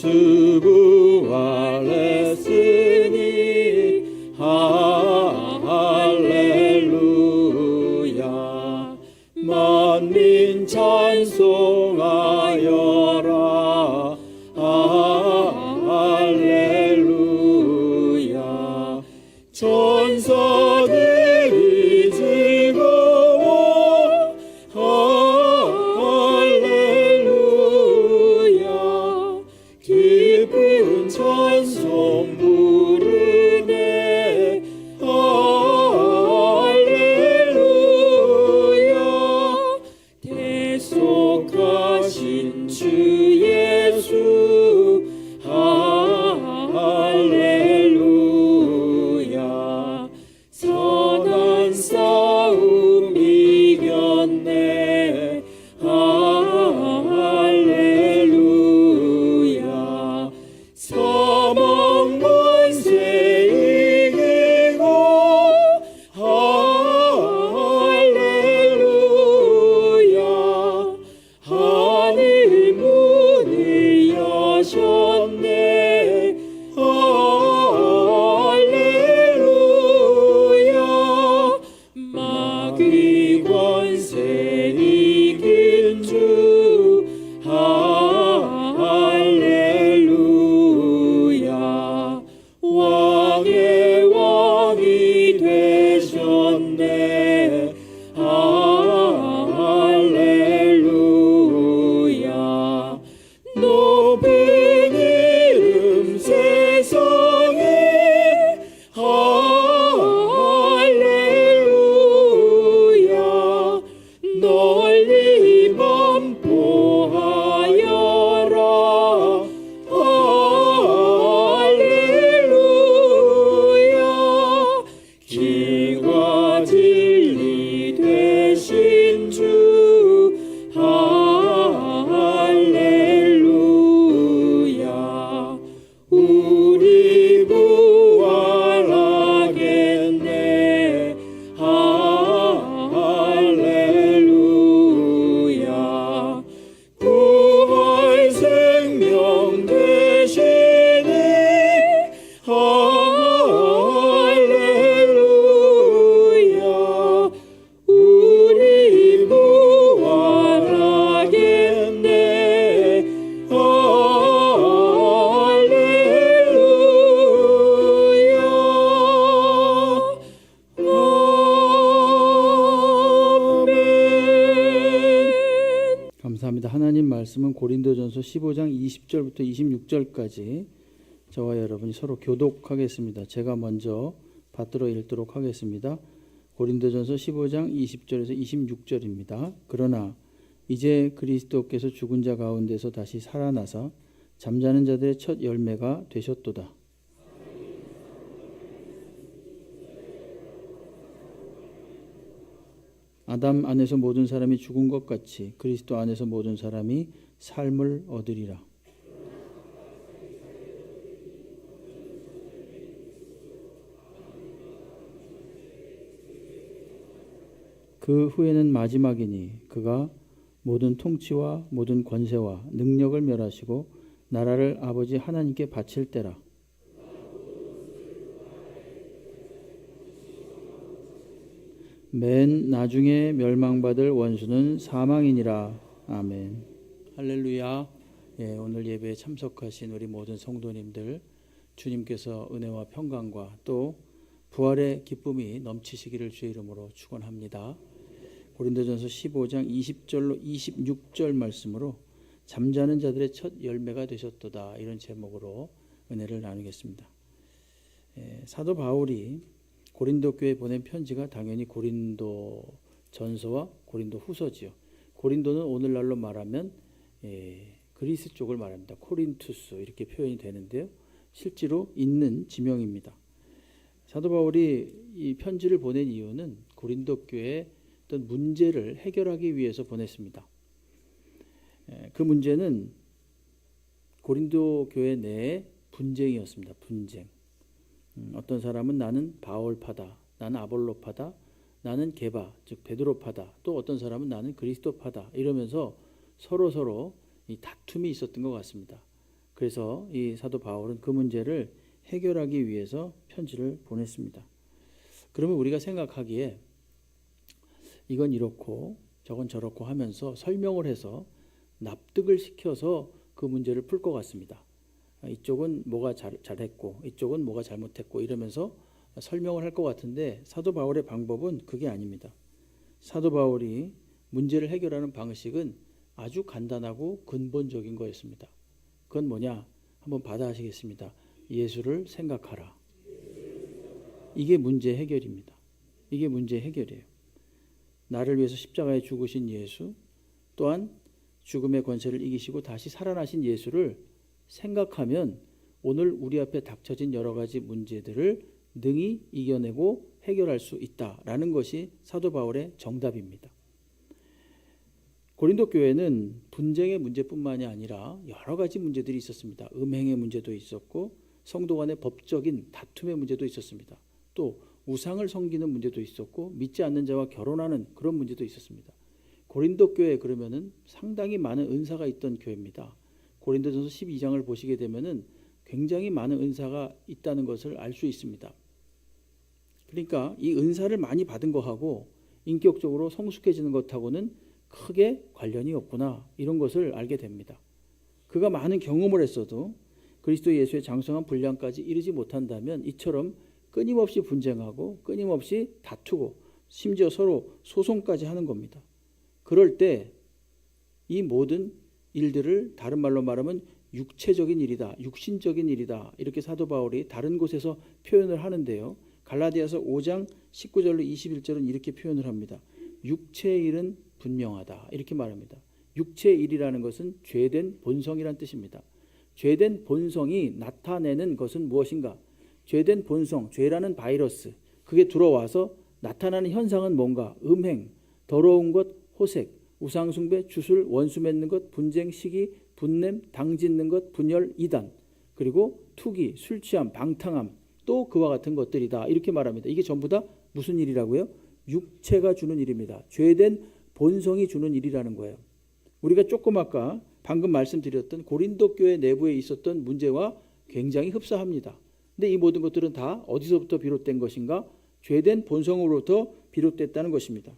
예수 부활했으니 할렐루야. 만민 찬송하여라. 할렐루야. 천사들이 즐거워. 할렐루야. 기쁜 찬송 부르네. 할렐루야. 대속하신 주 예수. 할렐루야. 선한 싸움 이겼네. 할렐루야. 사망 권세 이기고. 할렐루야. 하늘 문을 여셨네. 할렐루야. 마귀 권세 이긴 주. 할렐루야. 왕의 왕이 되셨네. 할렐루야. 높은 이름 세상에. 할렐루야. 널리 선포하여라. 할렐루야. 길과 진리 되신 주. 할렐루야. 우리 부활하겠네. 할렐루야. 부활 생명 되시니. 할렐루야. 우리 부활하겠네. 할렐루야. 아멘. 감사합니다. 하나님 말씀은 고린도전서 15장 20절부터 26절까지 저와 여러분이 서로 교독하겠습니다. 제가 먼저 받들어 읽도록 하겠습니다. 고린도전서 15장 20절에서 26절입니다. 그러나 이제 그리스도께서 죽은 자 가운데서 다시 살아나사 잠자는 자들의 첫 열매가 되셨도다. 아담 안에서 모든 사람이 죽은 것 같이 그리스도 안에서 모든 사람이 삶을 얻으리라. 그 후에는 마지막이니 그가 모든 통치와 모든 권세와 능력을 멸하시고 나라를 아버지 하나님께 바칠 때라. 맨 나중에 멸망받을 원수는 사망이니라. 아멘. 할렐루야. 오늘 예배에 참석하신 우리 모든 성도님들, 주님께서 은혜와 평강과 또 부활의 기쁨이 넘치시기를 주의 이름으로 축원합니다. 고린도전서 15장 20절로 26절 말씀으로 잠자는 자들의 첫 열매가 되셨도다, 이런 제목으로 은혜를 나누겠습니다. 사도 바울이 고린도 교회에 보낸 편지가 당연히 고린도 전서와 고린도 후서지요. 고린도는 오늘날로 말하면 그리스 쪽을 말합니다. 코린투스 이렇게 표현이 되는데요. 실제로 있는 지명입니다. 사도 바울이 이 편지를 보낸 이유는 고린도 교회의 어떤 문제를 해결하기 위해서 보냈습니다. 그 문제는 고린도 교회 내의 분쟁이었습니다. 분쟁. 어떤 사람은 나는 바울파다, 나는 아볼로파다, 나는 게바, 즉 베드로파다, 또 어떤 사람은 나는 그리스도파다, 이러면서 서로 이 다툼이 있었던 것 같습니다. 그래서 이 사도 바울은 그 문제를 해결하기 위해서 편지를 보냈습니다. 그러면 우리가 생각하기에 이건 이렇고 저건 저렇고 하면서 설명을 해서 납득을 시켜서 그 문제를 풀 것 같습니다. 이쪽은 뭐가 잘했고 이쪽은 뭐가 잘못했고 이러면서 설명을 할 것 같은데 사도 바울의 방법은 그게 아닙니다. 사도 바울이 문제를 해결하는 방식은 아주 간단하고 근본적인 거였습니다. 그건 뭐냐? 한번 받아하시겠습니다. 예수를 생각하라. 이게 문제 해결입니다. 이게 문제 해결이에요. 나를 위해서 십자가에 죽으신 예수, 또한 죽음의 권세를 이기시고 다시 살아나신 예수를 생각하면 오늘 우리 앞에 닥쳐진 여러 가지 문제들을 능히 이겨내고 해결할 수 있다라는 것이 사도 바울의 정답입니다. 고린도 교회는 분쟁의 문제뿐만이 아니라 여러 가지 문제들이 있었습니다. 음행의 문제도 있었고 성도 간의 법적인 다툼의 문제도 있었습니다. 또 우상을 섬기는 문제도 있었고 믿지 않는 자와 결혼하는 그런 문제도 있었습니다. 고린도 교회 그러면은 상당히 많은 은사가 있던 교회입니다. 고린도전서 12장을 보시게 되면은 굉장히 많은 은사가 있다는 것을 알 수 있습니다. 그러니까 이 은사를 많이 받은 것하고 인격적으로 성숙해지는 것하고는 크게 관련이 없구나 이런 것을 알게 됩니다. 그가 많은 경험을 했어도 그리스도 예수의 장성한 분량까지 이르지 못한다면 이처럼 끊임없이 분쟁하고 끊임없이 다투고 심지어 서로 소송까지 하는 겁니다. 그럴 때 이 모든 일들을 다른 말로 말하면 육체적인 일이다, 육신적인 일이다 이렇게 사도 바울이 다른 곳에서 표현을 하는데요. 갈라디아서 5장 19절로 21절은 이렇게 표현을 합니다. 육체의 일은 분명하다 이렇게 말합니다. 육체의 일이라는 것은 죄된 본성이란 뜻입니다. 죄된 본성이 나타내는 것은 무엇인가? 죄된 본성, 죄라는 바이러스 그게 들어와서 나타나는 현상은 뭔가? 음행, 더러운 것, 호색, 우상숭배, 주술, 원수 맺는 것, 분쟁, 시기, 분냄, 당짓는 것, 분열, 이단 그리고 투기, 술취함, 방탕함 또 그와 같은 것들이다 이렇게 말합니다. 이게 전부 다 무슨 일이라고요? 육체가 주는 일입니다. 죄된 본성이 주는 일이라는 거예요. 우리가 조금 아까 방금 말씀드렸던 고린도 교회 내부에 있었던 문제와 굉장히 흡사합니다. 근데 이 모든 것들은 다 어디서부터 비롯된 것인가? 죄된 본성으로부터 비롯됐다는 것입니다.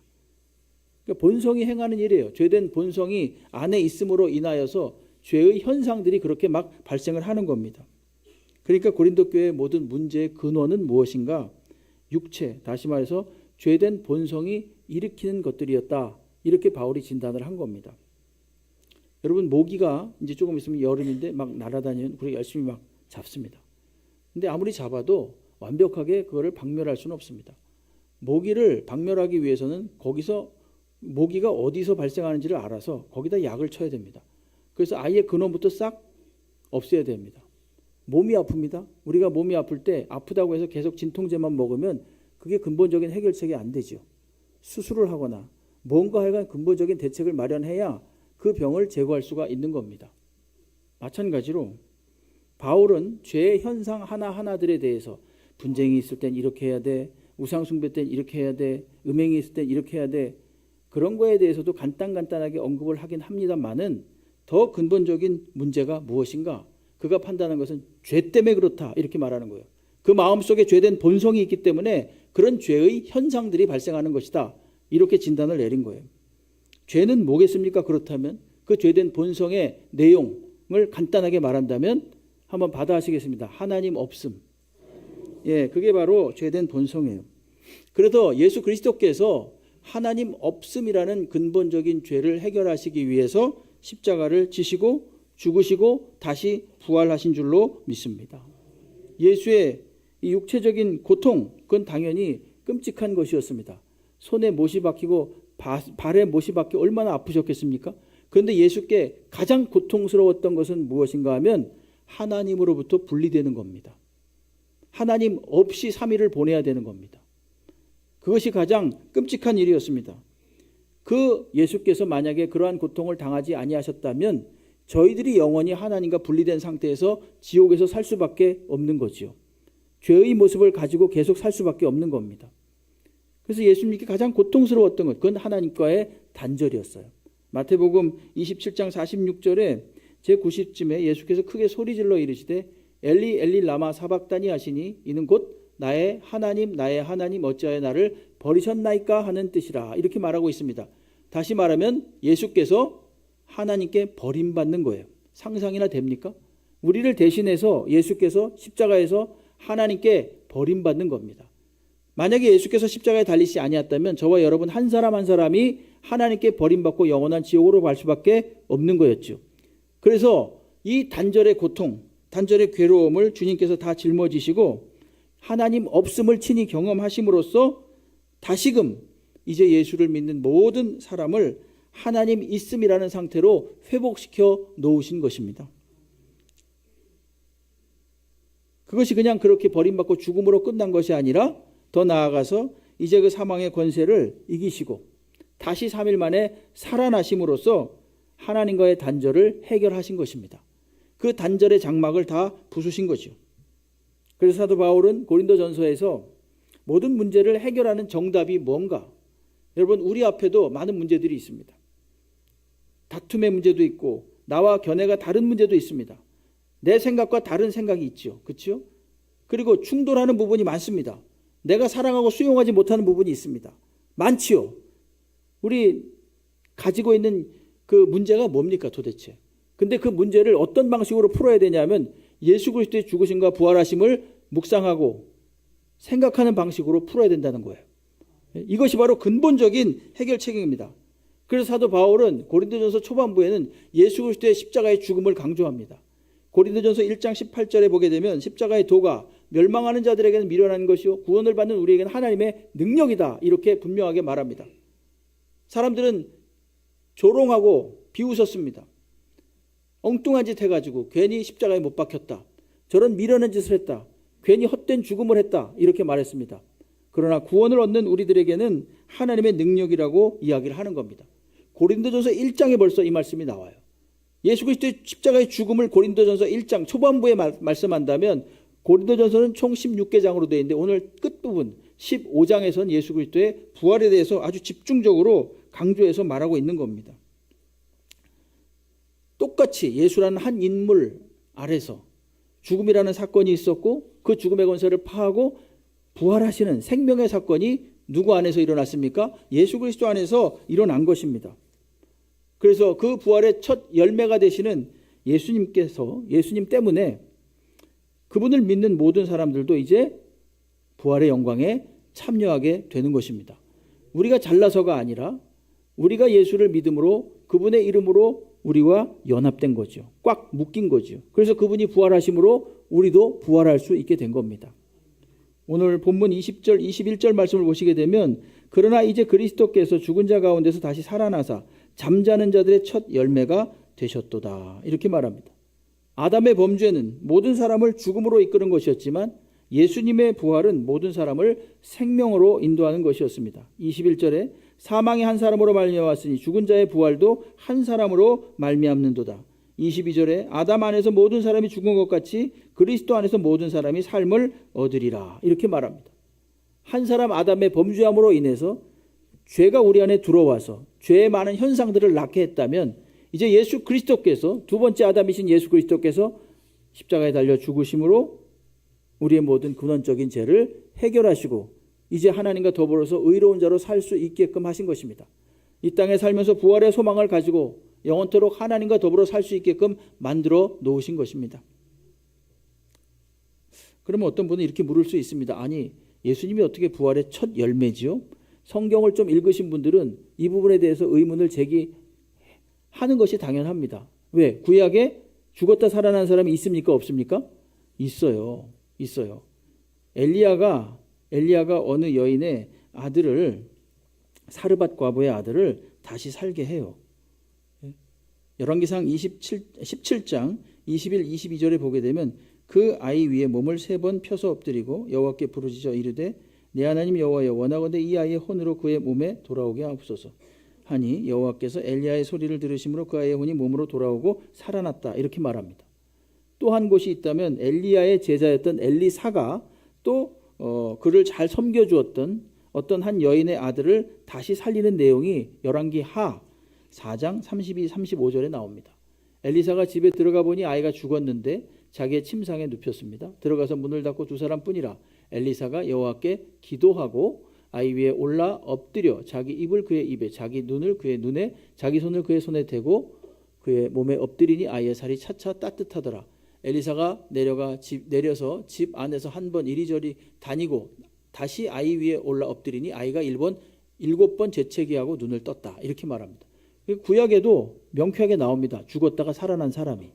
그러니까 본성이 행하는 일이에요. 죄된 본성이 안에 있음으로 인하여서 죄의 현상들이 그렇게 막 발생을 하는 겁니다. 그러니까 고린도 교회의 모든 문제의 근원은 무엇인가? 육체, 다시 말해서 죄된 본성이 일으키는 것들이었다. 이렇게 바울이 진단을 한 겁니다. 여러분 모기가 이제 조금 있으면 여름인데 막 날아다니면 우리가 열심히 막 잡습니다. 근데 아무리 잡아도 완벽하게 그거를 박멸할 수는 없습니다. 모기를 박멸하기 위해서는 거기서 모기가 어디서 발생하는지를 알아서 거기다 약을 쳐야 됩니다. 그래서 아예 근원부터 싹 없애야 됩니다. 몸이 아픕니다. 우리가 몸이 아플 때 아프다고 해서 계속 진통제만 먹으면 그게 근본적인 해결책이 안 되죠. 수술을 하거나 뭔가 하여간 근본적인 대책을 마련해야 그 병을 제거할 수가 있는 겁니다. 마찬가지로 바울은 죄의 현상 하나하나들에 대해서 분쟁이 있을 땐 이렇게 해야 돼, 우상숭배 땐 이렇게 해야 돼, 음행이 있을 땐 이렇게 해야 돼 그런 거에 대해서도 간단하게 언급을 하긴 합니다만은 더 근본적인 문제가 무엇인가? 그가 판단한 것은 죄 때문에 그렇다 이렇게 말하는 거예요. 그 마음속에 죄된 본성이 있기 때문에 그런 죄의 현상들이 발생하는 것이다. 이렇게 진단을 내린 거예요. 죄는 뭐겠습니까? 그렇다면 그 죄된 본성의 내용을 간단하게 말한다면 한번 받아하시겠습니다. 하나님 없음. 예, 그게 바로 죄된 본성이에요. 그래서 예수 그리스도께서 하나님 없음이라는 근본적인 죄를 해결하시기 위해서 십자가를 지시고 죽으시고 다시 부활하신 줄로 믿습니다. 예수의 이 육체적인 고통, 그건 당연히 끔찍한 것이었습니다. 손에 못이 박히고 발에 못이 박혀 얼마나 아프셨겠습니까? 그런데 예수께 가장 고통스러웠던 것은 무엇인가 하면 하나님으로부터 분리되는 겁니다. 하나님 없이 3일을 보내야 되는 겁니다. 그것이 가장 끔찍한 일이었습니다. 그 예수께서 만약에 그러한 고통을 당하지 아니하셨다면 저희들이 영원히 하나님과 분리된 상태에서 지옥에서 살 수밖에 없는 거지요. 죄의 모습을 가지고 계속 살 수밖에 없는 겁니다. 그래서 예수님께 가장 고통스러웠던 것, 그건 하나님과의 단절이었어요. 마태복음 27장 46절에 제90쯤에 예수께서 크게 소리질러 이르시되 엘리 엘리 라마 사박다니 하시니 이는 곧 나의 하나님 어찌하여 나를 버리셨나이까 하는 뜻이라. 이렇게 말하고 있습니다. 다시 말하면 예수께서 하나님께 버림받는 거예요. 상상이나 됩니까? 우리를 대신해서 예수께서 십자가에서 하나님께 버림받는 겁니다. 만약에 예수께서 십자가에 달리시지 아니었다면 저와 여러분 한 사람 한 사람이 하나님께 버림받고 영원한 지옥으로 갈 수밖에 없는 거였죠. 그래서 이 단절의 고통, 단절의 괴로움을 주님께서 다 짊어지시고 하나님 없음을 친히 경험하심으로써 다시금 이제 예수를 믿는 모든 사람을 하나님 있음이라는 상태로 회복시켜 놓으신 것입니다. 그것이 그냥 그렇게 버림받고 죽음으로 끝난 것이 아니라 더 나아가서 이제 그 사망의 권세를 이기시고 다시 3일 만에 살아나심으로써 하나님과의 단절을 해결하신 것입니다. 그 단절의 장막을 다 부수신 거죠. 그래서 사도 바울은 고린도전서에서 모든 문제를 해결하는 정답이 뭔가? 여러분 우리 앞에도 많은 문제들이 있습니다. 다툼의 문제도 있고 나와 견해가 다른 문제도 있습니다. 내 생각과 다른 생각이 있죠. 그렇죠? 그리고 충돌하는 부분이 많습니다. 내가 사랑하고 수용하지 못하는 부분이 있습니다. 많지요. 우리 가지고 있는 그 문제가 뭡니까 도대체? 근데 그 문제를 어떤 방식으로 풀어야 되냐면 예수 그리스도의 죽으심과 부활하심을 묵상하고 생각하는 방식으로 풀어야 된다는 거예요. 이것이 바로 근본적인 해결책입니다. 그래서 사도 바울은 고린도전서 초반부에는 예수 그리스도의 십자가의 죽음을 강조합니다. 고린도전서 1장 18절에 보게 되면 십자가의 도가 멸망하는 자들에게는 미련한 것이요 구원을 받는 우리에게는 하나님의 능력이다. 이렇게 분명하게 말합니다. 사람들은 조롱하고 비웃었습니다. 엉뚱한 짓 해가지고 괜히 십자가에 못 박혔다. 저런 미련한 짓을 했다. 괜히 헛된 죽음을 했다. 이렇게 말했습니다. 그러나 구원을 얻는 우리들에게는 하나님의 능력이라고 이야기를 하는 겁니다. 고린도전서 1장에 벌써 이 말씀이 나와요. 예수 그리스도의 십자가의 죽음을 고린도전서 1장 초반부에 말씀한다면 고린도전서는 총 16개장으로 되어 있는데 오늘 끝부분 15장에서는 예수 그리스도의 부활에 대해서 아주 집중적으로 강조해서 말하고 있는 겁니다. 똑같이 예수라는 한 인물 아래서 죽음이라는 사건이 있었고 그 죽음의 권세를 파하고 부활하시는 생명의 사건이 누구 안에서 일어났습니까? 예수 그리스도 안에서 일어난 것입니다. 그래서 그 부활의 첫 열매가 되시는 예수님 때문에 그분을 믿는 모든 사람들도 이제 부활의 영광에 참여하게 되는 것입니다. 우리가 잘나서가 아니라 우리가 예수를 믿음으로 그분의 이름으로 우리와 연합된 거죠. 꽉 묶인 거죠. 그래서 그분이 부활하심으로 우리도 부활할 수 있게 된 겁니다. 오늘 본문 20절, 21절 말씀을 보시게 되면 그러나 이제 그리스도께서 죽은 자 가운데서 다시 살아나사 잠자는 자들의 첫 열매가 되셨도다. 이렇게 말합니다. 아담의 범죄는 모든 사람을 죽음으로 이끄는 것이었지만 예수님의 부활은 모든 사람을 생명으로 인도하는 것이었습니다. 21절에 사망이 한 사람으로 말미암았으니 죽은 자의 부활도 한 사람으로 말미암는도다. 22절에 아담 안에서 모든 사람이 죽은 것 같이 그리스도 안에서 모든 사람이 삶을 얻으리라. 이렇게 말합니다. 한 사람 아담의 범죄함으로 인해서 죄가 우리 안에 들어와서 죄의 많은 현상들을 낳게 했다면 이제 예수 그리스도께서 두 번째 아담이신 예수 그리스도께서 십자가에 달려 죽으심으로 우리의 모든 근원적인 죄를 해결하시고 이제 하나님과 더불어서 의로운 자로 살 수 있게끔 하신 것입니다. 이 땅에 살면서 부활의 소망을 가지고 영원토록 하나님과 더불어 살 수 있게끔 만들어 놓으신 것입니다. 그러면 어떤 분은 이렇게 물을 수 있습니다. 아니 예수님이 어떻게 부활의 첫 열매지요? 성경을 좀 읽으신 분들은 이 부분에 대해서 의문을 제기하는 것이 당연합니다. 왜? 구약에 죽었다 살아난 사람이 있습니까? 없습니까? 있어요. 엘리야가 어느 여인의 아들을 사르밧 과부의 아들을 다시 살게 해요. 열왕기상 17장 21, 22절에 보게 되면 그 아이 위에 몸을 3번 펴서 엎드리고 여호와께 부르짖어 이르되 내 하나님 여호와여 원하건대 이 아이의 혼으로 그의 몸에 돌아오게 하옵소서 하니 여호와께서 엘리야의 소리를 들으심으로 그 아이의 혼이 몸으로 돌아오고 살아났다. 이렇게 말합니다. 또 한 곳이 있다면 엘리야의 제자였던 엘리사가 또 그를 잘 섬겨주었던 어떤 한 여인의 아들을 다시 살리는 내용이 열왕기 하 4장 32, 35절에 나옵니다. 엘리사가 집에 들어가 보니 아이가 죽었는데 자기의 침상에 눕혔습니다. 들어가서 문을 닫고 두 사람뿐이라. 엘리사가 여호와께 기도하고 아이 위에 올라 엎드려 자기 입을 그의 입에, 자기 눈을 그의 눈에, 자기 손을 그의 손에 대고 그의 몸에 엎드리니 아이의 살이 차차 따뜻하더라. 엘리사가 내려서 집 안에서 한 번 이리저리 다니고 다시 아이 위에 올라 엎드리니 아이가 일곱 번 재채기하고 눈을 떴다. 이렇게 말합니다. 구약에도 명쾌하게 나옵니다. 죽었다가 살아난 사람이.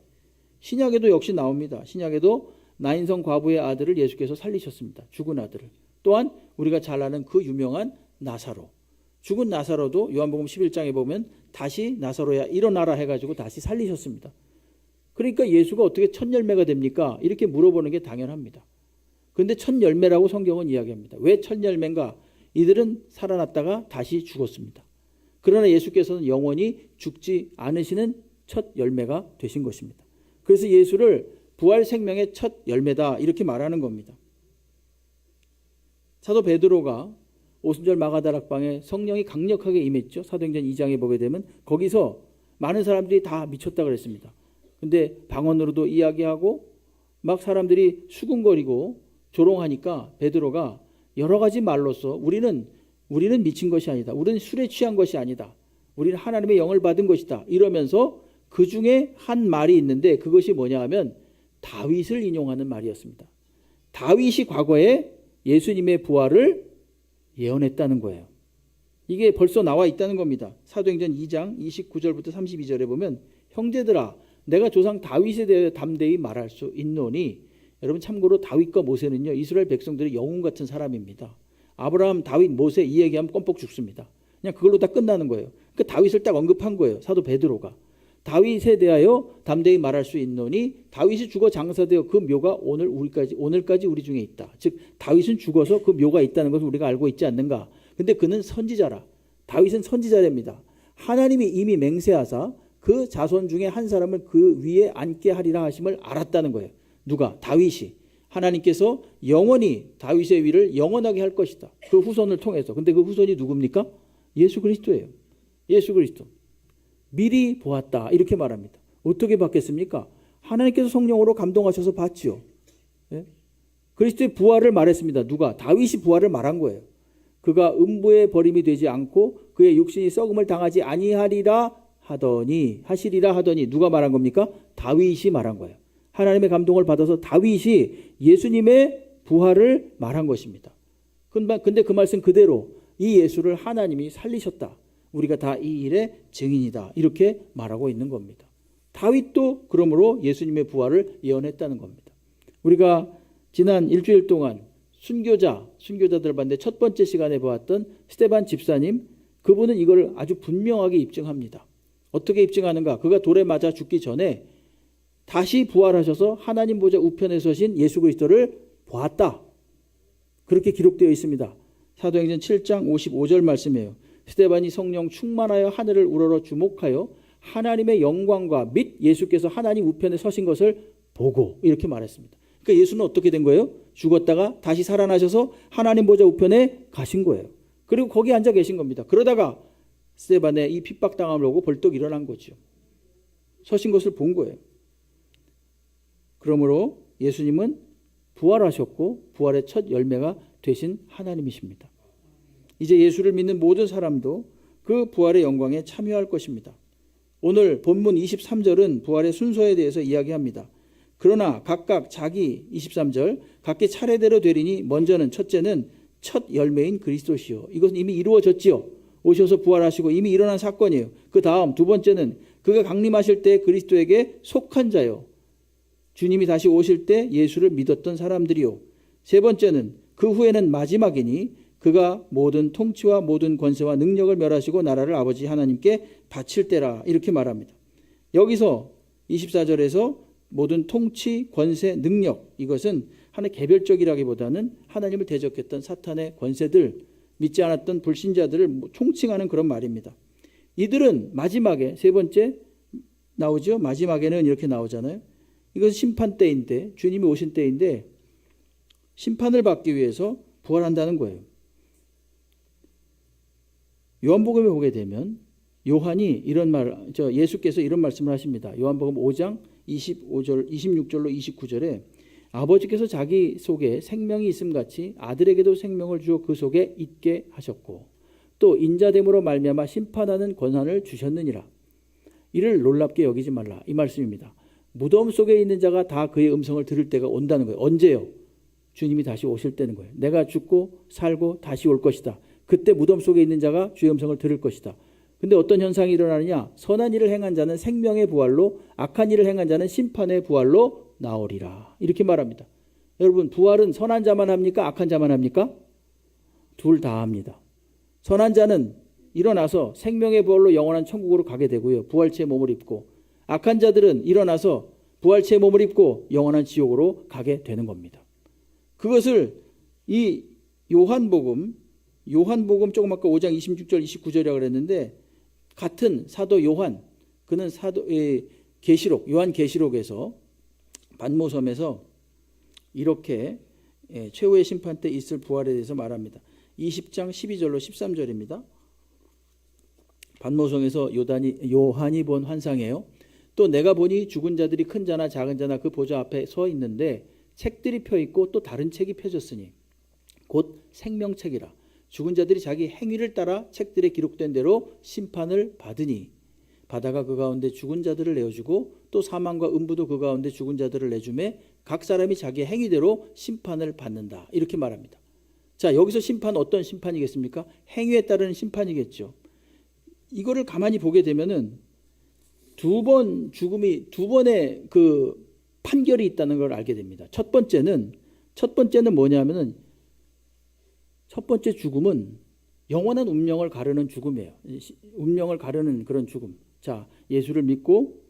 신약에도 역시 나옵니다. 신약에도 나인성 과부의 아들을 예수께서 살리셨습니다. 죽은 아들을. 또한 우리가 잘 아는 그 유명한 나사로. 죽은 나사로도 요한복음 11장에 보면 다시 나사로야 일어나라 해가지고 다시 살리셨습니다. 그러니까 예수가 어떻게 첫 열매가 됩니까? 이렇게 물어보는 게 당연합니다. 그런데 첫 열매라고 성경은 이야기합니다. 왜 첫 열매인가? 이들은 살아났다가 다시 죽었습니다. 그러나 예수께서는 영원히 죽지 않으시는 첫 열매가 되신 것입니다. 그래서 예수를 부활 생명의 첫 열매다 이렇게 말하는 겁니다. 사도 베드로가 오순절 마가다락방에 성령이 강력하게 임했죠. 사도행전 2장에 보게 되면 거기서 많은 사람들이 다 미쳤다 그랬습니다. 근데 방언으로도 이야기하고 막 사람들이 수군거리고 조롱하니까 베드로가 여러 가지 말로써 우리는 미친 것이 아니다. 우리는 술에 취한 것이 아니다. 우리는 하나님의 영을 받은 것이다. 이러면서 그 중에 한 말이 있는데 그것이 뭐냐 하면 다윗을 인용하는 말이었습니다. 다윗이 과거에 예수님의 부활을 예언했다는 거예요. 이게 벌써 나와 있다는 겁니다. 사도행전 2장 29절부터 32절에 보면 형제들아 내가 조상 다윗에 대해 담대히 말할 수 있노니 여러분 참고로 다윗과 모세는요 이스라엘 백성들의 영웅 같은 사람입니다. 아브라함, 다윗, 모세 이 얘기하면 껌뻑 죽습니다. 그냥 그걸로 다 끝나는 거예요. 그 다윗을 딱 언급한 거예요. 사도 베드로가. 다윗에 대하여 담대히 말할 수 있노니 다윗이 죽어 장사되어 그 묘가 오늘까지 우리 중에 있다. 즉 다윗은 죽어서 그 묘가 있다는 것을 우리가 알고 있지 않는가. 근데 그는 선지자라. 다윗은 선지자랍니다. 하나님이 이미 맹세하사 그 자손 중에 한 사람을 그 위에 앉게 하리라 하심을 알았다는 거예요. 누가? 다윗이. 하나님께서 영원히 다윗의 위를 영원하게 할 것이다. 그 후손을 통해서. 근데 그 후손이 누굽니까? 예수 그리스도예요. 예수 그리스도. 미리 보았다. 이렇게 말합니다. 어떻게 봤겠습니까? 하나님께서 성령으로 감동하셔서 봤지요. 예? 그리스도의 부활을 말했습니다. 누가? 다윗이 부활을 말한 거예요. 그가 음부의 버림이 되지 않고 그의 육신이 썩음을 당하지 아니하리라 하시리라 하더니 누가 말한 겁니까? 다윗이 말한 거예요. 하나님의 감동을 받아서 다윗이 예수님의 부활을 말한 것입니다. 근데 그 말씀 그대로 이 예수를 하나님이 살리셨다. 우리가 다 이 일의 증인이다. 이렇게 말하고 있는 겁니다. 다윗도 그러므로 예수님의 부활을 예언했다는 겁니다. 우리가 지난 일주일 동안 순교자들을 봤는데 첫 번째 시간에 보았던 스데반 집사님, 그분은 이걸 아주 분명하게 입증합니다. 어떻게 입증하는가? 그가 돌에 맞아 죽기 전에 다시 부활하셔서 하나님 보좌 우편에 서신 예수 그리스도를 보았다. 그렇게 기록되어 있습니다. 사도행전 7장 55절 말씀이에요. 스데반이 성령 충만하여 하늘을 우러러 주목하여 하나님의 영광과 및 예수께서 하나님 우편에 서신 것을 보고 이렇게 말했습니다. 그러니까 예수는 어떻게 된 거예요? 죽었다가 다시 살아나셔서 하나님 보좌 우편에 가신 거예요. 그리고 거기 앉아 계신 겁니다. 그러다가 스데반의 이 핍박당함을 보고 벌떡 일어난 거죠. 서신 것을 본 거예요. 그러므로 예수님은 부활하셨고 부활의 첫 열매가 되신 하나님이십니다. 이제 예수를 믿는 모든 사람도 그 부활의 영광에 참여할 것입니다. 오늘 본문 23절은 부활의 순서에 대해서 이야기합니다. 그러나 각각 자기 23절 각기 차례대로 되리니 먼저는 첫째는 첫 열매인 그리스도시요. 이것은 이미 이루어졌지요. 오셔서 부활하시고 이미 일어난 사건이에요. 그 다음 두 번째는 그가 강림하실 때 그리스도에게 속한 자요. 주님이 다시 오실 때 예수를 믿었던 사람들이요. 세 번째는 그 후에는 마지막이니 그가 모든 통치와 모든 권세와 능력을 멸하시고 나라를 아버지 하나님께 바칠 때라. 이렇게 말합니다. 여기서 24절에서 모든 통치, 권세, 능력, 이것은 하나의 개별적이라기보다는 하나님을 대적했던 사탄의 권세들, 믿지 않았던 불신자들을 총칭하는 그런 말입니다. 이들은 마지막에 세 번째 나오죠. 마지막에는 이렇게 나오잖아요. 이것은 심판 때인데, 주님이 오신 때인데 심판을 받기 위해서 부활한다는 거예요. 요한복음에 보게 되면 예수께서 이런 말씀을 하십니다. 요한복음 5장 25절, 26절로 29절에 아버지께서 자기 속에 생명이 있음 같이 아들에게도 생명을 주어 그 속에 있게 하셨고 또 인자됨으로 말미암아 심판하는 권한을 주셨느니라. 이를 놀랍게 여기지 말라. 이 말씀입니다. 무덤 속에 있는 자가 다 그의 음성을 들을 때가 온다는 거예요. 언제요? 주님이 다시 오실 때는 거예요. 내가 죽고 살고 다시 올 것이다. 그때 무덤 속에 있는 자가 주의 음성을 들을 것이다. 근데 어떤 현상이 일어나느냐? 선한 일을 행한 자는 생명의 부활로, 악한 일을 행한 자는 심판의 부활로 나오리라. 이렇게 말합니다. 여러분, 부활은 선한 자만 합니까? 악한 자만 합니까? 둘 다 합니다. 선한 자는 일어나서 생명의 부활로 영원한 천국으로 가게 되고요. 부활체의 몸을 입고, 악한 자들은 일어나서 부활체의 몸을 입고 영원한 지옥으로 가게 되는 겁니다. 그것을 이 요한복음 조금 아까 5장 26절 29절이라고 그랬는데, 같은 사도 요한, 그는 요한 계시록에서 반모섬에서 이렇게 최후의 심판 때 있을 부활에 대해서 말합니다. 20장 12절로 13절입니다. 반모섬에서 요한이 본 환상이에요. 또 내가 보니 죽은 자들이 큰 자나 작은 자나 그 보좌 앞에 서 있는데 책들이 펴 있고 또 다른 책이 펴졌으니 곧 생명책이라. 죽은 자들이 자기 행위를 따라 책들에 기록된 대로 심판을 받으니 바다가 그 가운데 죽은 자들을 내어주고 또 사망과 음부도 그 가운데 죽은 자들을 내주매 각 사람이 자기 행위대로 심판을 받는다. 이렇게 말합니다. 자, 여기서 심판 어떤 심판이겠습니까? 행위에 따르는 심판이겠죠. 이거를 가만히 보게 되면은 두 번의 그 판결이 있다는 걸 알게 됩니다. 첫 번째는 뭐냐면은 첫 번째 죽음은 영원한 운명을 가르는 죽음이에요. 운명을 가르는 그런 죽음. 자, 예수 믿고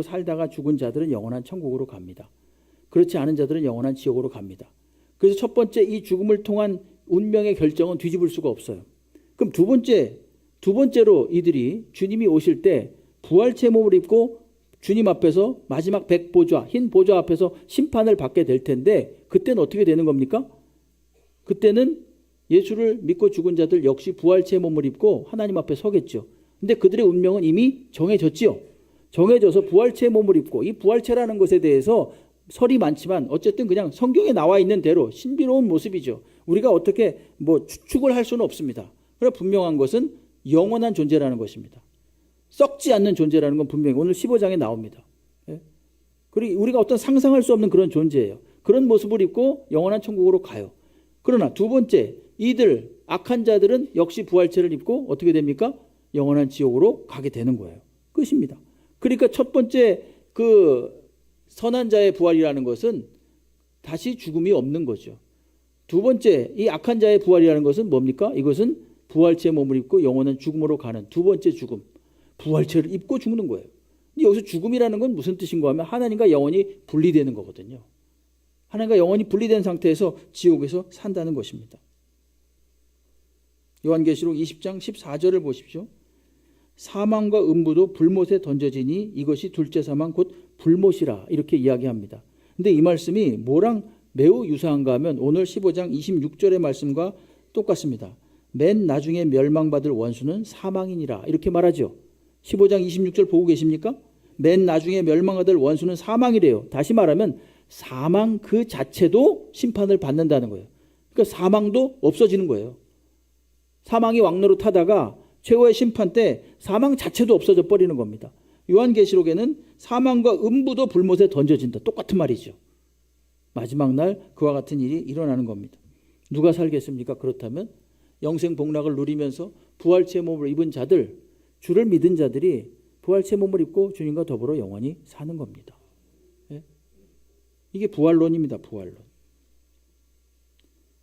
살다가 죽은 자들은 영원한 천국으로 갑니다. 그렇지 않은 자들은 영원한 지옥으로 갑니다. 그래서 첫 번째 이 죽음을 통한 운명의 결정은 뒤집을 수가 없어요. 그럼 두 번째로 이들이 주님이 오실 때 부활체 몸을 입고 주님 앞에서 마지막 백보좌, 흰 보좌 앞에서 심판을 받게 될 텐데 그때는 어떻게 되는 겁니까? 그때는 예수를 믿고 죽은 자들 역시 부활체 몸을 입고 하나님 앞에 서겠죠. 근데 그들의 운명은 이미 정해졌지요. 정해져서 부활체 몸을 입고, 이 부활체라는 것에 대해서 설이 많지만 어쨌든 그냥 성경에 나와 있는 대로 신비로운 모습이죠. 우리가 어떻게 추측을 할 수는 없습니다. 그러나 분명한 것은 영원한 존재라는 것입니다. 썩지 않는 존재라는 건 분명히 오늘 15장에 나옵니다. 그리고 우리가 어떤 상상할 수 없는 그런 존재예요. 그런 모습을 입고 영원한 천국으로 가요. 그러나 두 번째, 이들 악한 자들은 역시 부활체를 입고 어떻게 됩니까? 영원한 지옥으로 가게 되는 거예요. 끝입니다. 그러니까 첫 번째 그 선한 자의 부활이라는 것은 다시 죽음이 없는 거죠. 두 번째 이 악한 자의 부활이라는 것은 뭡니까? 이것은 부활체 몸을 입고 영원한 죽음으로 가는 두 번째 죽음. 부활체를 입고 죽는 거예요. 근데 여기서 죽음이라는 건 무슨 뜻인가 하면 하나님과 영원히 분리되는 거거든요. 하나님과 영원히 분리된 상태에서 지옥에서 산다는 것입니다. 요한계시록 20장 14절을 보십시오. 사망과 음부도 불못에 던져지니 이것이 둘째 사망 곧 불못이라 이렇게 이야기합니다. 근데 이 말씀이 뭐랑 매우 유사한가 하면 오늘 15장 26절의 말씀과 똑같습니다. 맨 나중에 멸망받을 원수는 사망이니라 이렇게 말하죠. 15장 26절 보고 계십니까? 맨 나중에 멸망받을 원수는 사망이래요. 다시 말하면 사망 그 자체도 심판을 받는다는 거예요. 그러니까 사망도 없어지는 거예요. 사망이 왕노릇하다가 최후의 심판 때 사망 자체도 없어져 버리는 겁니다. 요한계시록에는 사망과 음부도 불못에 던져진다. 똑같은 말이죠. 마지막 날 그와 같은 일이 일어나는 겁니다. 누가 살겠습니까? 그렇다면 영생 복락을 누리면서 부활체 몸을 입은 자들, 주를 믿은 자들이 부활체 몸을 입고 주님과 더불어 영원히 사는 겁니다. 예? 이게 부활론입니다. 부활론.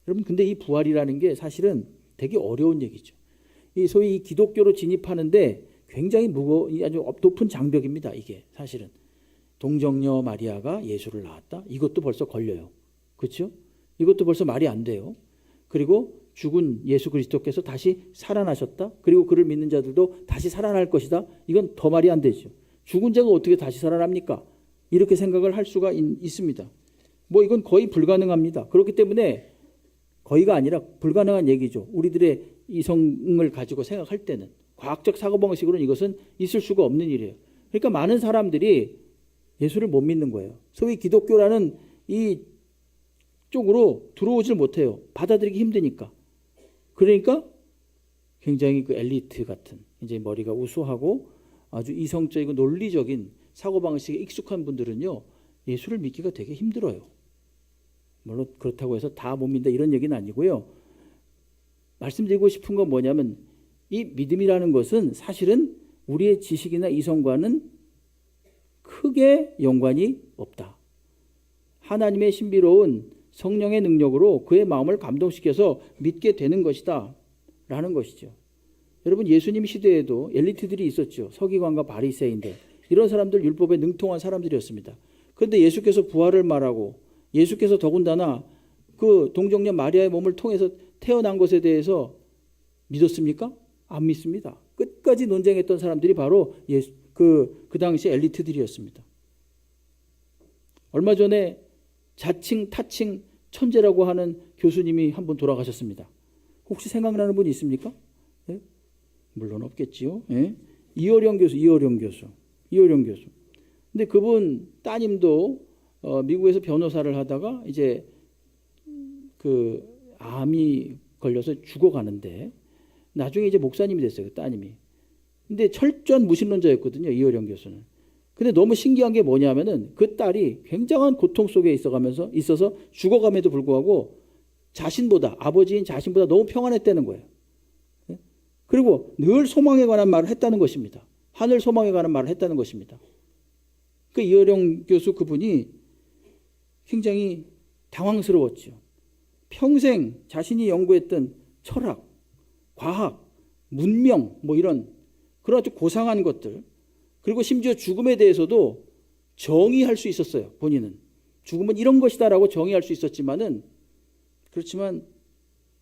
여러분 근데 이 부활이라는 게 사실은 되게 어려운 얘기죠. 이 소위 이 기독교로 진입하는데 굉장히 아주 높은 장벽입니다. 이게 사실은 동정녀 마리아가 예수를 낳았다. 이것도 벌써 걸려요. 그렇죠? 이것도 벌써 말이 안 돼요. 그리고 죽은 예수 그리스도께서 다시 살아나셨다. 그리고 그를 믿는 자들도 다시 살아날 것이다. 이건 더 말이 안 되죠. 죽은 자가 어떻게 다시 살아납니까? 이렇게 생각을 할 수가 있습니다. 이건 거의 불가능합니다. 그렇기 때문에 거의가 아니라 불가능한 얘기죠. 우리들의 이성을 가지고 생각할 때는 과학적 사고방식으로는 이것은 있을 수가 없는 일이에요. 그러니까 많은 사람들이 예수를 못 믿는 거예요. 소위 기독교라는 이 쪽으로 들어오질 못해요. 받아들이기 힘드니까. 그러니까 굉장히 그 엘리트 같은, 이제 머리가 우수하고 아주 이성적이고 논리적인 사고방식에 익숙한 분들은요, 예수를 믿기가 되게 힘들어요. 물론 그렇다고 해서 다 못 믿는다 이런 얘기는 아니고요. 말씀드리고 싶은 건 뭐냐면, 이 믿음이라는 것은 사실은 우리의 지식이나 이성과는 크게 연관이 없다. 하나님의 신비로운 성령의 능력으로 그의 마음을 감동시켜서 믿게 되는 것이다 라는 것이죠. 여러분, 예수님 시대에도 엘리트들이 있었죠. 서기관과 바리새인들, 이런 사람들 율법에 능통한 사람들이었습니다. 그런데 예수께서 부활을 말하고 예수께서 더군다나 그 동정녀 마리아의 몸을 통해서 태어난 것에 대해서 믿었습니까? 안 믿습니다. 끝까지 논쟁했던 사람들이 바로 그 당시 엘리트들이었습니다. 얼마 전에 자칭 타칭 천재라고 하는 교수님이 한 분 돌아가셨습니다. 혹시 생각나는 분 있습니까? 예? 물론 없겠지요. 예? 이어령 교수. 근데 그분 따님도 미국에서 변호사를 하다가 이제 그 암이 걸려서 죽어가는데 나중에 이제 목사님이 됐어요. 그 따님이. 근데 철저한 무신론자였거든요. 이어령 교수는. 근데 너무 신기한 게 뭐냐면은 그 딸이 굉장한 고통 속에 있어서 죽어감에도 불구하고 아버지인 자신보다 너무 평안했다는 거예요. 그리고 늘 소망에 관한 말을 했다는 것입니다. 하늘 소망에 관한 말을 했다는 것입니다. 그 이어령 교수 그분이 굉장히 당황스러웠죠. 평생 자신이 연구했던 철학, 과학, 문명 이런 그런 아주 고상한 것들, 그리고 심지어 죽음에 대해서도 정의할 수 있었어요. 본인은 죽음은 이런 것이다라고 정의할 수 있었지만은, 그렇지만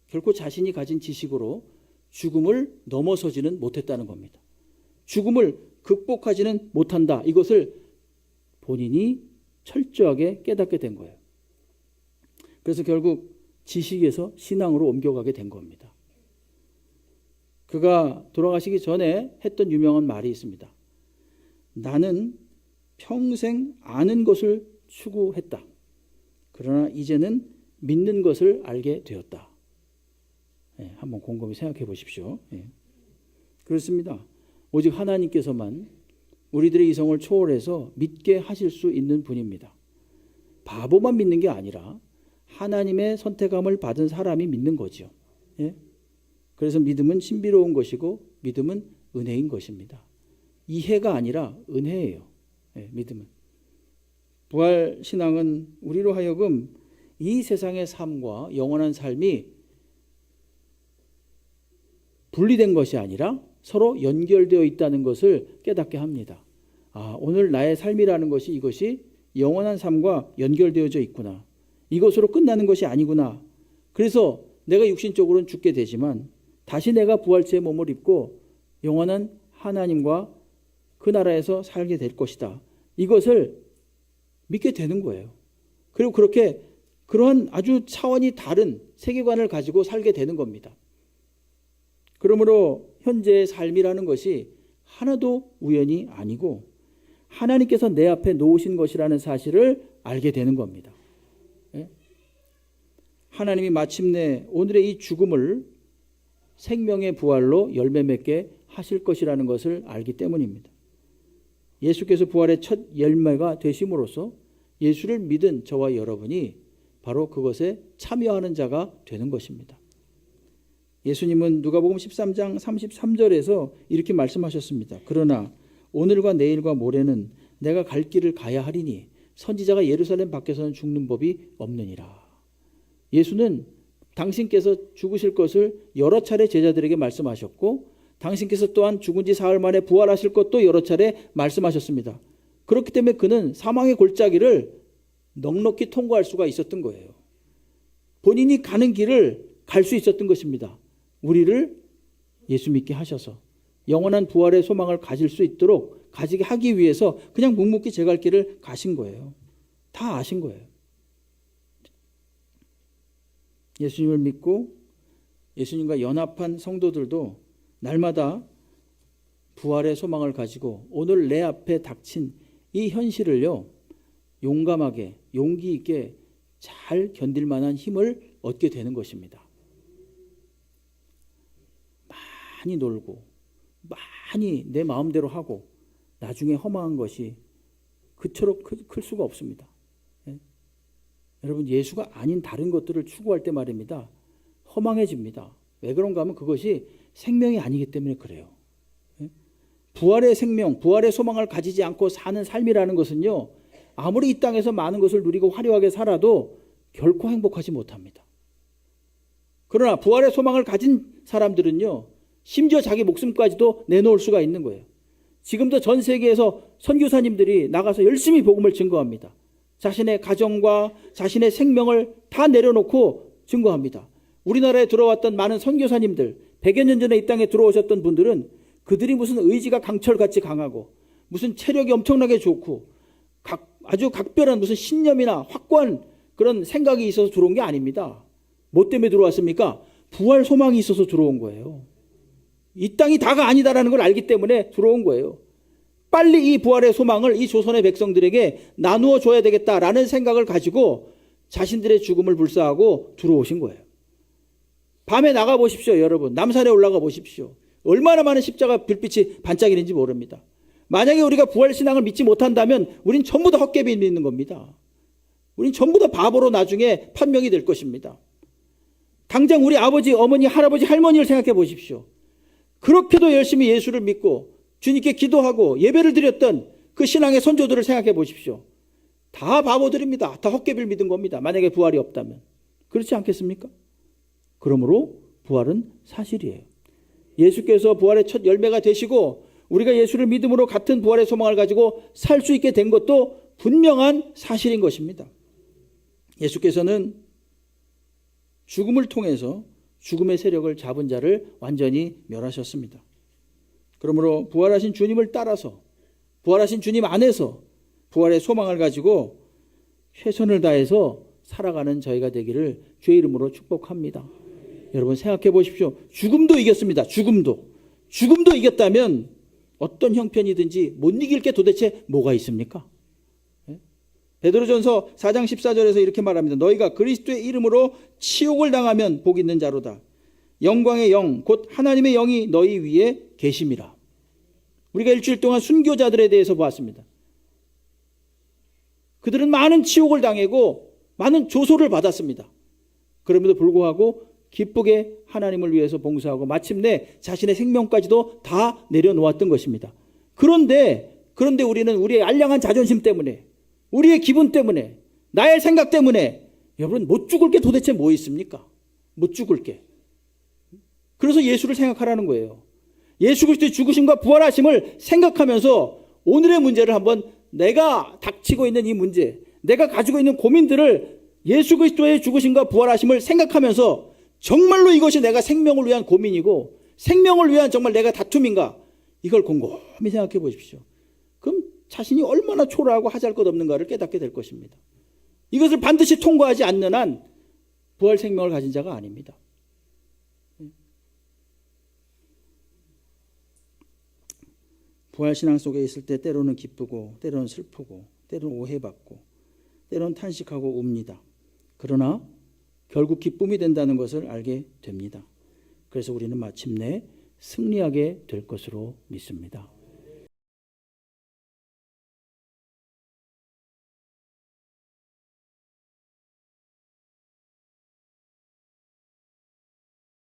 결코 자신이 가진 지식으로 죽음을 넘어서지는 못했다는 겁니다. 죽음을 극복하지는 못한다. 이것을 본인이 철저하게 깨닫게 된 거예요. 그래서 결국 지식에서 신앙으로 옮겨가게 된 겁니다. 그가 돌아가시기 전에 했던 유명한 말이 있습니다. 나는 평생 아는 것을 추구했다. 그러나 이제는 믿는 것을 알게 되었다. 한번 곰곰이 생각해 보십시오. 그렇습니다. 오직 하나님께서만 우리들의 이성을 초월해서 믿게 하실 수 있는 분입니다. 바보만 믿는 게 아니라 하나님의 선택함을 받은 사람이 믿는 거죠. 그래서 믿음은 신비로운 것이고 믿음은 은혜인 것입니다. 이해가 아니라 은혜예요. 믿음은. 부활 신앙은 우리로 하여금 이 세상의 삶과 영원한 삶이 분리된 것이 아니라 서로 연결되어 있다는 것을 깨닫게 합니다. 오늘 나의 삶이라는 것이 이것이 영원한 삶과 연결되어져 있구나. 이것으로 끝나는 것이 아니구나. 그래서 내가 육신적으로는 죽게 되지만 다시 내가 부활체의 몸을 입고 영원한 하나님과 그 나라에서 살게 될 것이다. 이것을 믿게 되는 거예요. 그리고 그렇게 그러한 아주 차원이 다른 세계관을 가지고 살게 되는 겁니다. 그러므로 현재의 삶이라는 것이 하나도 우연이 아니고 하나님께서 내 앞에 놓으신 것이라는 사실을 알게 되는 겁니다. 하나님이 마침내 오늘의 이 죽음을 생명의 부활로 열매 맺게 하실 것이라는 것을 알기 때문입니다. 예수께서 부활의 첫 열매가 되심으로써 예수를 믿은 저와 여러분이 바로 그것에 참여하는 자가 되는 것입니다. 예수님은 누가복음 13장 33절에서 이렇게 말씀하셨습니다. 그러나 오늘과 내일과 모레는 내가 갈 길을 가야 하리니 선지자가 예루살렘 밖에서는 죽는 법이 없느니라. 예수는 당신께서 죽으실 것을 여러 차례 제자들에게 말씀하셨고 당신께서 또한 죽은 지 사흘 만에 부활하실 것도 여러 차례 말씀하셨습니다. 그렇기 때문에 그는 사망의 골짜기를 넉넉히 통과할 수가 있었던 거예요. 본인이 가는 길을 갈 수 있었던 것입니다. 우리를 예수 믿게 하셔서 영원한 부활의 소망을 가질 수 있도록 가지게 하기 위해서 그냥 묵묵히 제 갈 길을 가신 거예요. 다 아신 거예요. 예수님을 믿고 예수님과 연합한 성도들도 날마다 부활의 소망을 가지고 오늘 내 앞에 닥친 이 현실을요, 용감하게 용기 있게 잘 견딜 만한 힘을 얻게 되는 것입니다. 많이 놀고 많이 내 마음대로 하고 나중에 허망한 것이 그처럼 클 수가 없습니다. 예? 여러분, 예수가 아닌 다른 것들을 추구할 때 말입니다, 허망해집니다. 왜 그런가 하면 그것이 생명이 아니기 때문에 그래요. 예? 부활의 생명, 부활의 소망을 가지지 않고 사는 삶이라는 것은요, 아무리 이 땅에서 많은 것을 누리고 화려하게 살아도 결코 행복하지 못합니다. 그러나 부활의 소망을 가진 사람들은요, 심지어 자기 목숨까지도 내놓을 수가 있는 거예요. 지금도 전 세계에서 선교사님들이 나가서 열심히 복음을 증거합니다. 자신의 가정과 자신의 생명을 다 내려놓고 증거합니다. 우리나라에 들어왔던 많은 선교사님들, 100여 년 전에 이 땅에 들어오셨던 분들은 그들이 무슨 의지가 강철같이 강하고 무슨 체력이 엄청나게 좋고 아주 각별한 무슨 신념이나 확고한 그런 생각이 있어서 들어온 게 아닙니다. 뭐 때문에 들어왔습니까? 부활 소망이 있어서 들어온 거예요. 이 땅이 다가 아니다라는 걸 알기 때문에 들어온 거예요. 빨리 이 부활의 소망을 이 조선의 백성들에게 나누어 줘야 되겠다라는 생각을 가지고 자신들의 죽음을 불사하고 들어오신 거예요. 밤에 나가 보십시오, 여러분. 남산에 올라가 보십시오. 얼마나 많은 십자가 불빛이 반짝이는지 모릅니다. 만약에 우리가 부활신앙을 믿지 못한다면 우린 전부 다 헛개비 믿는 겁니다. 우린 전부 다 바보로 나중에 판명이 될 것입니다. 당장 우리 아버지, 어머니, 할아버지, 할머니를 생각해 보십시오. 그렇게도 열심히 예수를 믿고 주님께 기도하고 예배를 드렸던 그 신앙의 선조들을 생각해 보십시오. 다 바보들입니다. 다 헛개비를 믿은 겁니다. 만약에 부활이 없다면. 그렇지 않겠습니까? 그러므로 부활은 사실이에요. 예수께서 부활의 첫 열매가 되시고 우리가 예수를 믿음으로 같은 부활의 소망을 가지고 살 수 있게 된 것도 분명한 사실인 것입니다. 예수께서는 죽음을 통해서 죽음의 세력을 잡은 자를 완전히 멸하셨습니다. 그러므로 부활하신 주님을 따라서 부활하신 주님 안에서 부활의 소망을 가지고 최선을 다해서 살아가는 저희가 되기를 주의 이름으로 축복합니다. 여러분 생각해 보십시오. 죽음도 이겼습니다. 죽음도 이겼다면 어떤 형편이든지 못 이길 게 도대체 뭐가 있습니까? 베드로전서 4장 14절에서 이렇게 말합니다. 너희가 그리스도의 이름으로 치욕을 당하면 복 있는 자로다. 영광의 영 곧 하나님의 영이 너희 위에 계심이라. 우리가 일주일 동안 순교자들에 대해서 보았습니다. 그들은 많은 치욕을 당하고 많은 조소를 받았습니다. 그럼에도 불구하고 기쁘게 하나님을 위해서 봉사하고 마침내 자신의 생명까지도 다 내려놓았던 것입니다. 그런데 우리는 우리의 알량한 자존심 때문에, 우리의 기분 때문에, 나의 생각 때문에 여러분 못 죽을 게 도대체 뭐 있습니까? 못 죽을 게. 그래서 예수를 생각하라는 거예요. 예수 그리스도의 죽으심과 부활하심을 생각하면서 오늘의 문제를 한번, 내가 닥치고 있는 이 문제, 내가 가지고 있는 고민들을 예수 그리스도의 죽으심과 부활하심을 생각하면서 정말로 이것이 내가 생명을 위한 고민이고 생명을 위한 정말 내가 다툼인가, 이걸 곰곰이 생각해 보십시오. 그럼 자신이 얼마나 초라하고 하잘것없는가를 깨닫게 될 것입니다. 이것을 반드시 통과하지 않는 한 부활 생명을 가진 자가 아닙니다. 부활 신앙 속에 있을 때 때로는 기쁘고 때로는 슬프고 때로는 오해받고 때로는 탄식하고 웁니다. 그러나 결국 기쁨이 된다는 것을 알게 됩니다. 그래서 우리는 마침내 승리하게 될 것으로 믿습니다.